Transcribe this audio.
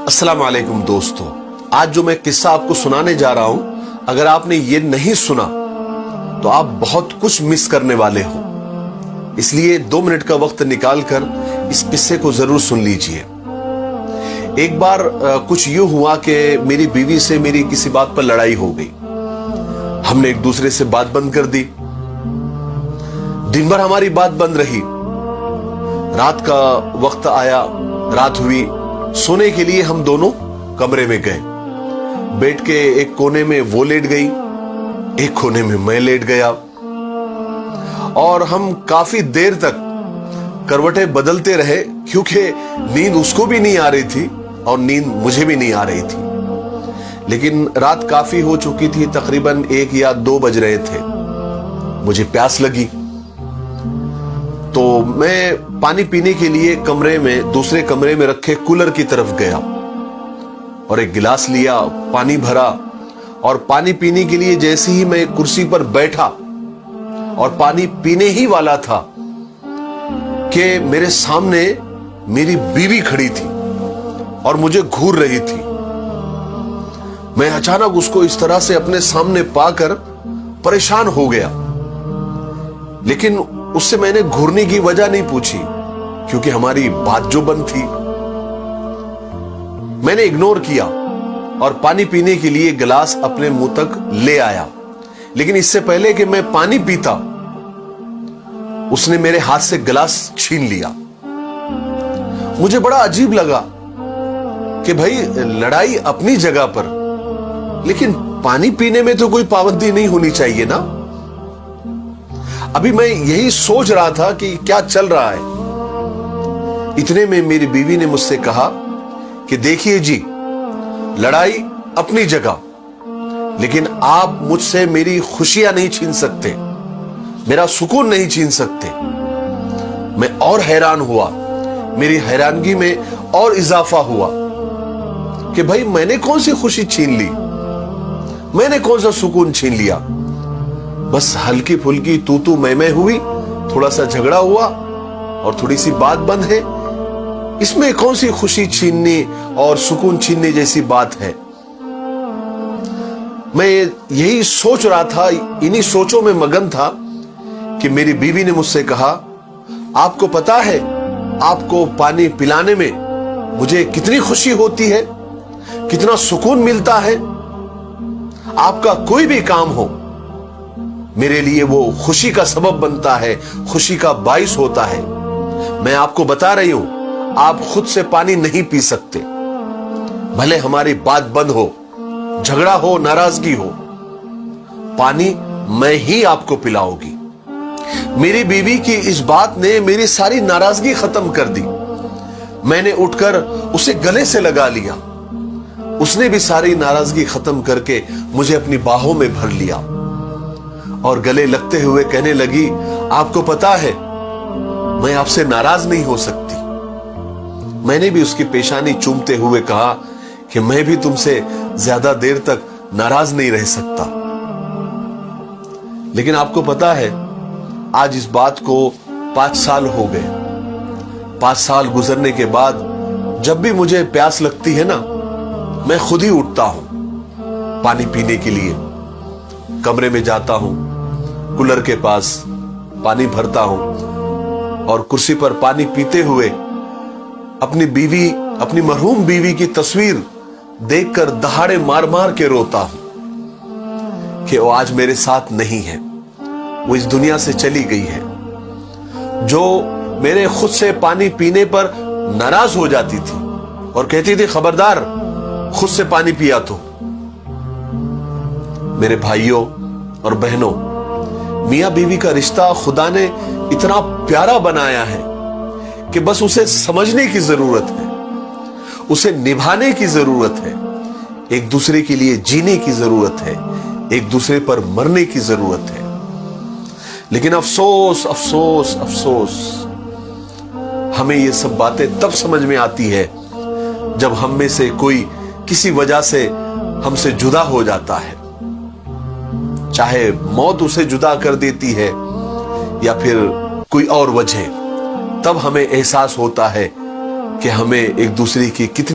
अस्सलाम वालेकुम दोस्तों, आज जो मैं किस्सा आपको सुनाने जा रहा हूं, अगर आपने ये नहीं सुना तो आप बहुत कुछ मिस करने वाले हो। इसलिए 2 मिनट का वक्त निकालकर इस किस्से को जरूर सुन लीजिए। एक बार कुछ यूं हुआ कि मेरी बीवी से मेरी किसी बात पर लड़ाई हो गई। हमने एक दूसरे से बात बंद कर दी। दिन भर हमारी बात बंद रही। रात का वक्त आया, रात हुई, सोने के लिए हम दोनों कमरे में गए। बेड के एक कोने में वो लेट गई, एक कोने में मैं लेट गया और हम काफी देर तक करवटें बदलते रहे, क्योंकि नींद उसको भी नहीं आ रही थी और नींद मुझे भी नहीं आ रही थी। लेकिन रात काफी हो चुकी थी, तकरीबन 1 या 2 बज रहे थे। मुझे प्यास लगी तो मैं पानी पीने के लिए दूसरे कमरे में रखे कूलर की तरफ गया और एक गिलास लिया, पानी भरा और पानी पीने के लिए जैसे ही मैं कुर्सी पर बैठा और पानी पीने ही वाला था कि मेरे सामने मेरी बीवी खड़ी थी और मुझे घूर रही थी। मैं अचानक उसको इस तरह से अपने सामने पाकर परेशान हो गया, लेकिन उससे मैंने घूरने की वजह नहीं पूछी, क्योंकि हमारी बात जो बंद थी। मैंने इग्नोर किया और पानी पीने के लिए गिलास अपने मुंह तक ले आया। लेकिन इससे पहले कि मैं पानी पीता, उसने मेरे हाथ से गिलास छीन लिया। मुझे बड़ा अजीब लगा कि भाई, लड़ाई अपनी जगह पर, लेकिन पानी पीने में तो कोई पाबंदी नहीं होनी चाहिए ना। अभी मैं यही सोच रहा था कि क्या चल रहा है। इतने में मेरी बीवी ने मुझसे कहा कि देखिए जी, लड़ाई अपनी जगह, लेकिन आप मुझसे मेरी खुशियां नहीं छीन सकते, मेरा सुकून नहीं छीन सकते। मैं और हैरान हुआ। मेरी हैरानगी में और इजाफा हुआ कि भाई, मैंने कौन सी खुशी छीन ली, मैंने कौन सा सुकून छीन लिया। बस हल्की फुल्की तू मैं हुई, थोड़ा सा झगड़ा हुआ और थोड़ी सी बात बंद है। इसमें कौन सी खुशी छीनने और सुकून छीनने जैसी बात है। मैं यही सोच रहा था, इन्हीं सोचों में मगन था कि मेरी बीवी ने मुझसे कहा, आपको पता है आपको पानी पिलाने में मुझे कितनी खुशी होती है, कितना सुकून मिलता है। आपका कोई भी काम हो, मेरे लिए वो खुशी का सबब बनता है, खुशी का बाइस होता है। मैं आपको बता रही हूं, आप खुद से पानी नहीं पी सकते, भले हमारी बात बंद हो, झगड़ा हो, नाराजगी हो, पानी मैं ही आपको पिलाऊंगी। मेरी बीवी की इस बात ने मेरी सारी नाराजगी खत्म कर दी। मैंने उठकर उसे गले से लगा लिया। उसने भी सारी नाराजगी खत्म करके मुझे अपनी बाहों में भर लिया और गले लगते हुए कहने लगी, आपको पता है मैं आपसे नाराज नहीं हो सकती। मैंने भी उसकी पेशानी चूमते हुए कहा कि मैं भी तुमसे ज्यादा देर तक नाराज नहीं रह सकता। लेकिन आपको पता है, आज इस बात को 5 साल हो गए। 5 साल गुजरने के बाद जब भी मुझे प्यास लगती है ना, मैं खुद ही उठता हूं पानी पीने के लिए। कमरे में जाता हूं, कूलर के पास पानी भरता हूं और कुर्सी पर पानी पीते हुए अपनी मरहूम बीवी की तस्वीर देखकर दहाड़े मार मार के रोता हूं कि वो आज मेरे साथ नहीं है, वो इस दुनिया से चली गई है। जो मेरे खुद से पानी पीने पर नाराज हो जाती थी और कहती थी, खबरदार खुद से पानी पिया तो। मेरे भाइयों और बहनों, मियां बीवी का रिश्ता खुदा ने इतना प्यारा बनाया है कि बस उसे समझने की जरूरत है, उसे निभाने की जरूरत है, एक दूसरे के लिए जीने की जरूरत है, एक दूसरे पर मरने की जरूरत है। लेकिन अफसोस अफसोस अफसोस, हमें ये सब बातें तब समझ में आती है जब हम में से कोई किसी वजह से हमसे जुदा हो जाता है, चाहे मौत उसे जुदा कर देती है या फिर कोई और वजह। तब हमें एहसास होता है कि हमें एक दूसरे की कितनी